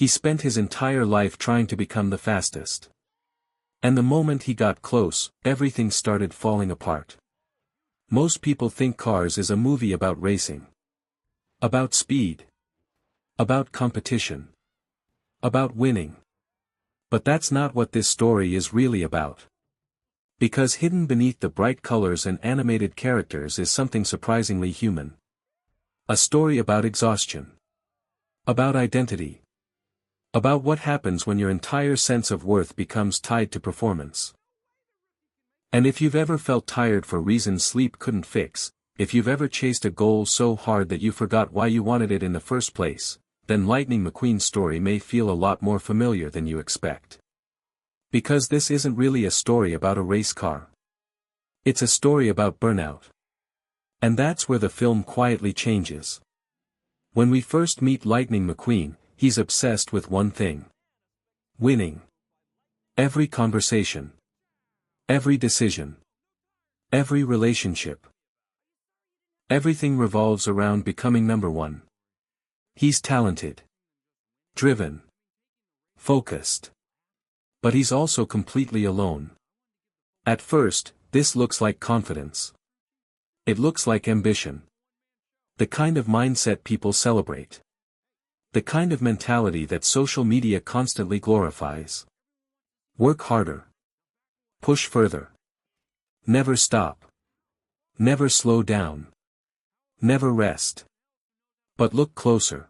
He spent his entire life trying to become the fastest. And the moment he got close, everything started falling apart. Most people think Cars is a movie about racing. About speed. About competition. About winning. But that's not what this story is really about. Because hidden beneath the bright colors and animated characters is something surprisingly human. A story about exhaustion. About identity. About what happens when your entire sense of worth becomes tied to performance. And if you've ever felt tired for reasons sleep couldn't fix, if you've ever chased a goal so hard that you forgot why you wanted it in the first place, then Lightning McQueen's story may feel a lot more familiar than you expect. Because this isn't really a story about a race car. It's a story about burnout. And that's where the film quietly changes. When we first meet Lightning McQueen, he's obsessed with one thing. Winning. Every conversation. Every decision. Every relationship. Everything revolves around becoming number one. He's talented. Driven. Focused. But he's also completely alone. At first, this looks like confidence. It looks like ambition. The kind of mindset people celebrate. The kind of mentality that social media constantly glorifies. Work harder. Push further. Never stop. Never slow down. Never rest. But look closer.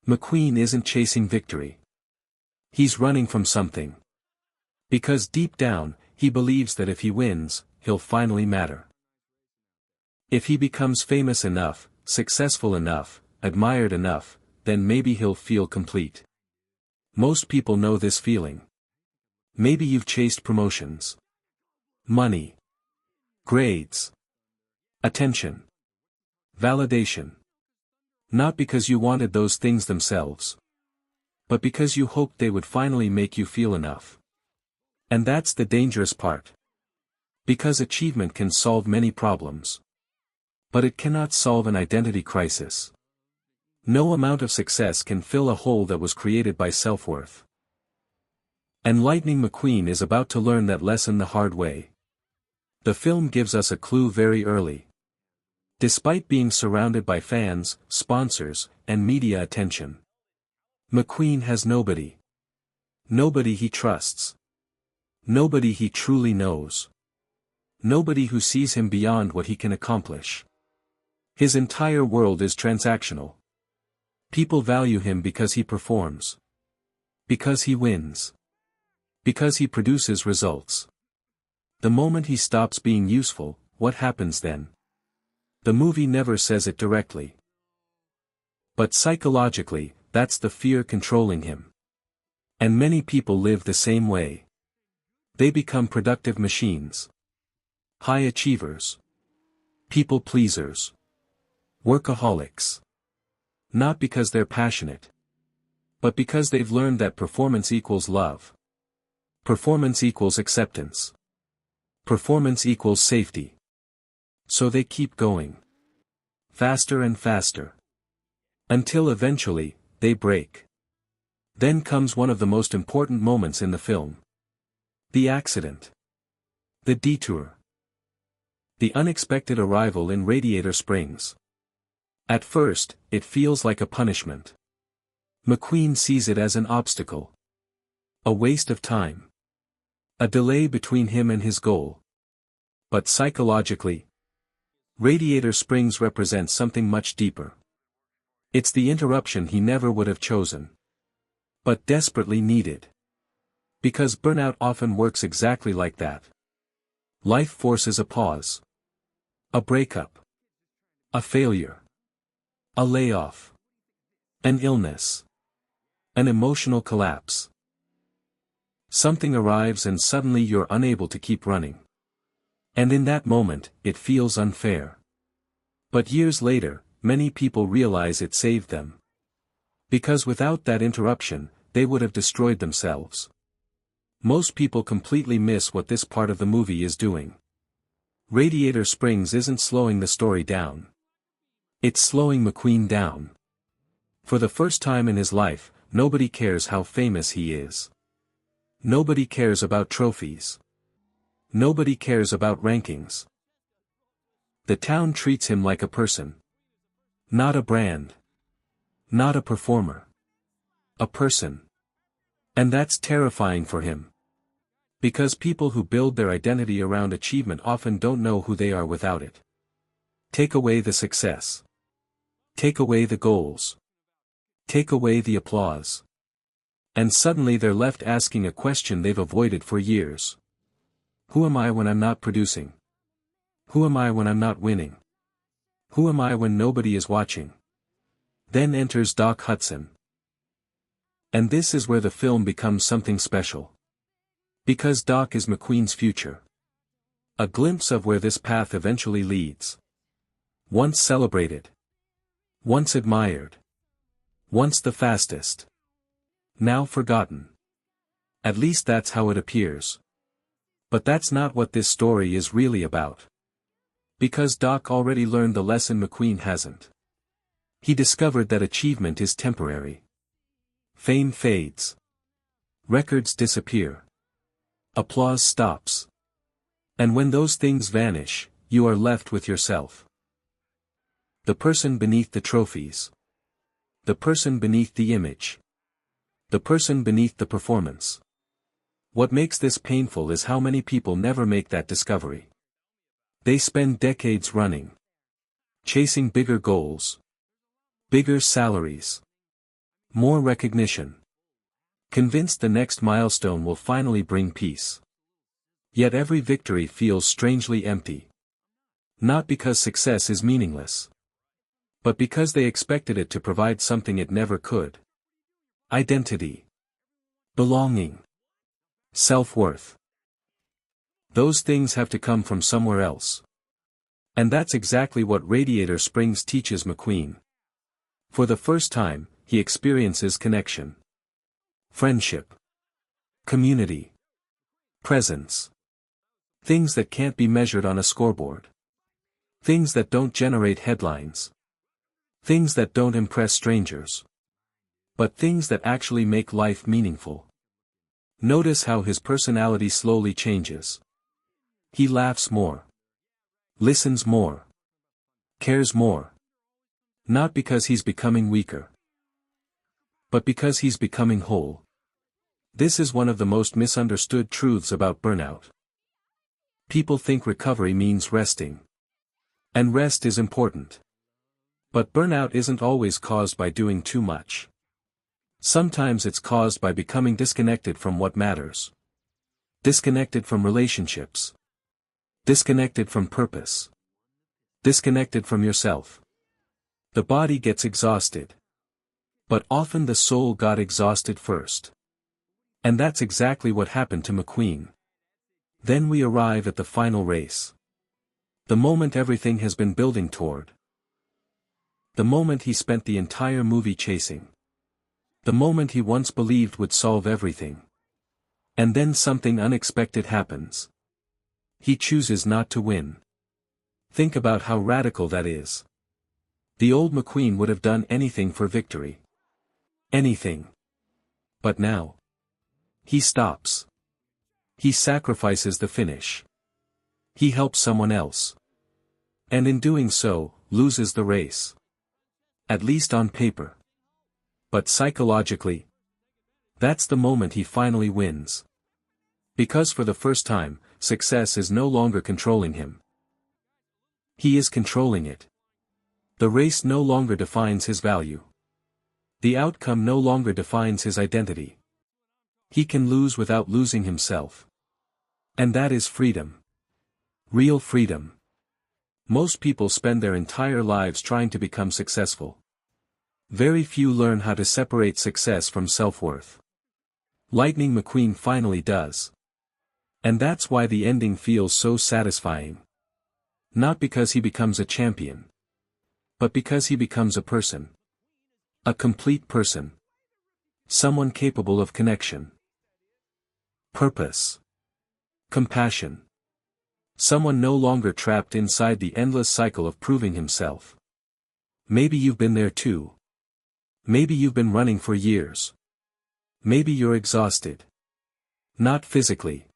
McQueen isn't chasing victory. He's running from something. Because deep down, he believes that if he wins, he'll finally matter. If he becomes famous enough, successful enough, admired enough, then maybe he'll feel complete. Most people know this feeling. Maybe you've chased promotions. Money. Grades. Attention. Validation. Not because you wanted those things themselves. But because you hoped they would finally make you feel enough. And that's the dangerous part. Because achievement can solve many problems. But it cannot solve an identity crisis. No amount of success can fill a hole that was created by self-worth. And Lightning McQueen is about to learn that lesson the hard way. The film gives us a clue very early. Despite being surrounded by fans, sponsors, and media attention, McQueen has nobody. Nobody he trusts. Nobody he truly knows. Nobody who sees him beyond what he can accomplish. His entire world is transactional. People value him because he performs. Because he wins. Because he produces results. The moment he stops being useful, what happens then? The movie never says it directly. But psychologically, that's the fear controlling him. And many people live the same way. They become productive machines. High achievers. People pleasers. Workaholics. Not because they're passionate. But because they've learned that performance equals love. Performance equals acceptance. Performance equals safety. So they keep going. Faster and faster. Until eventually, they break. Then comes one of the most important moments in the film. The accident. The detour. The unexpected arrival in Radiator Springs. At first, it feels like a punishment. McQueen sees it as an obstacle. A waste of time. A delay between him and his goal. But psychologically, Radiator Springs represents something much deeper. It's the interruption he never would have chosen. But desperately needed. Because burnout often works exactly like that. Life forces a pause. A breakup. A failure. A layoff. An illness. An emotional collapse. Something arrives and suddenly you're unable to keep running. And in that moment, it feels unfair. But years later, many people realize it saved them. Because without that interruption, they would have destroyed themselves. Most people completely miss what this part of the movie is doing. Radiator Springs isn't slowing the story down. It's slowing McQueen down. For the first time in his life, nobody cares how famous he is. Nobody cares about trophies. Nobody cares about rankings. The town treats him like a person. Not a brand. Not a performer. A person. And that's terrifying for him. Because people who build their identity around achievement often don't know who they are without it. Take away the success. Take away the goals. Take away the applause. And suddenly they're left asking a question they've avoided for years. Who am I when I'm not producing? Who am I when I'm not winning? Who am I when nobody is watching? Then enters Doc Hudson. And this is where the film becomes something special. Because Doc is McQueen's future. A glimpse of where this path eventually leads. Once celebrated. Once admired. Once the fastest. Now forgotten. At least that's how it appears. But that's not what this story is really about. Because Doc already learned the lesson McQueen hasn't. He discovered that achievement is temporary. Fame fades. Records disappear. Applause stops. And when those things vanish, you are left with yourself. The person beneath the trophies. The person beneath the image. The person beneath the performance. What makes this painful is how many people never make that discovery. They spend decades running. Chasing bigger goals. Bigger salaries. More recognition. Convinced the next milestone will finally bring peace. Yet every victory feels strangely empty. Not because success is meaningless. But because they expected it to provide something it never could. Identity. Belonging. Self-worth. Those things have to come from somewhere else. And that's exactly what Radiator Springs teaches McQueen. For the first time, he experiences connection. Friendship. Community. Presence. Things that can't be measured on a scoreboard. Things that don't generate headlines. Things that don't impress strangers. But things that actually make life meaningful. Notice how his personality slowly changes. He laughs more. Listens more. Cares more. Not because he's becoming weaker. But because he's becoming whole. This is one of the most misunderstood truths about burnout. People think recovery means resting. And rest is important. But burnout isn't always caused by doing too much. Sometimes it's caused by becoming disconnected from what matters. Disconnected from relationships. Disconnected from purpose. Disconnected from yourself. The body gets exhausted. But often the soul got exhausted first. And that's exactly what happened to McQueen. Then we arrive at the final race. The moment everything has been building toward. The moment he spent the entire movie chasing. The moment he once believed would solve everything. And then something unexpected happens. He chooses not to win. Think about how radical that is. The old McQueen would have done anything for victory. Anything. But now. He stops. He sacrifices the finish. He helps someone else. And in doing so, loses the race. At least on paper. But psychologically, that's the moment he finally wins. Because for the first time, success is no longer controlling him. He is controlling it. The race no longer defines his value. The outcome no longer defines his identity. He can lose without losing himself. And that is freedom. Real freedom. Most people spend their entire lives trying to become successful. Very few learn how to separate success from self-worth. Lightning McQueen finally does. And that's why the ending feels so satisfying. Not because he becomes a champion. But because he becomes a person. A complete person. Someone capable of connection. Purpose. Compassion. Someone no longer trapped inside the endless cycle of proving himself. Maybe you've been there too. Maybe you've been running for years. Maybe you're exhausted. Not physically.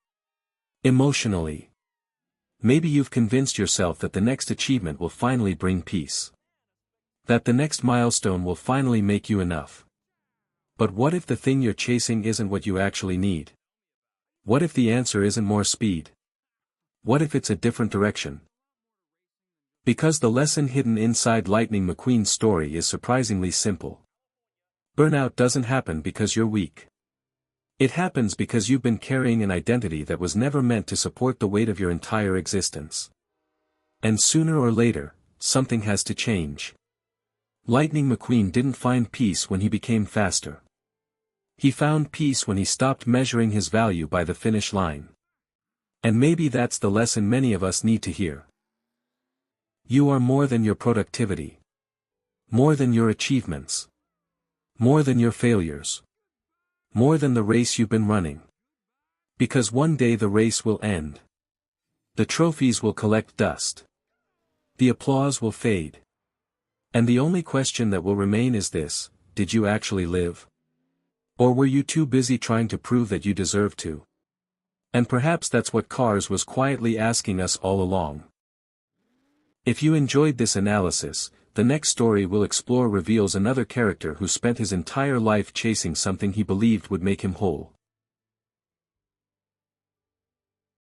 Emotionally. Maybe you've convinced yourself that the next achievement will finally bring peace. That the next milestone will finally make you enough. But what if the thing you're chasing isn't what you actually need? What if the answer isn't more speed? What if it's a different direction? Because the lesson hidden inside Lightning McQueen's story is surprisingly simple. Burnout doesn't happen because you're weak. It happens because you've been carrying an identity that was never meant to support the weight of your entire existence. And sooner or later, something has to change. Lightning McQueen didn't find peace when he became faster. He found peace when he stopped measuring his value by the finish line. And maybe that's the lesson many of us need to hear. You are more than your productivity. More than your achievements. More than your failures. More than the race you've been running. Because one day the race will end. The trophies will collect dust. The applause will fade. And the only question that will remain is this: did you actually live? Or were you too busy trying to prove that you deserve to? And perhaps that's what Cars was quietly asking us all along. If you enjoyed this analysis, the next story we'll explore reveals another character who spent his entire life chasing something he believed would make him whole.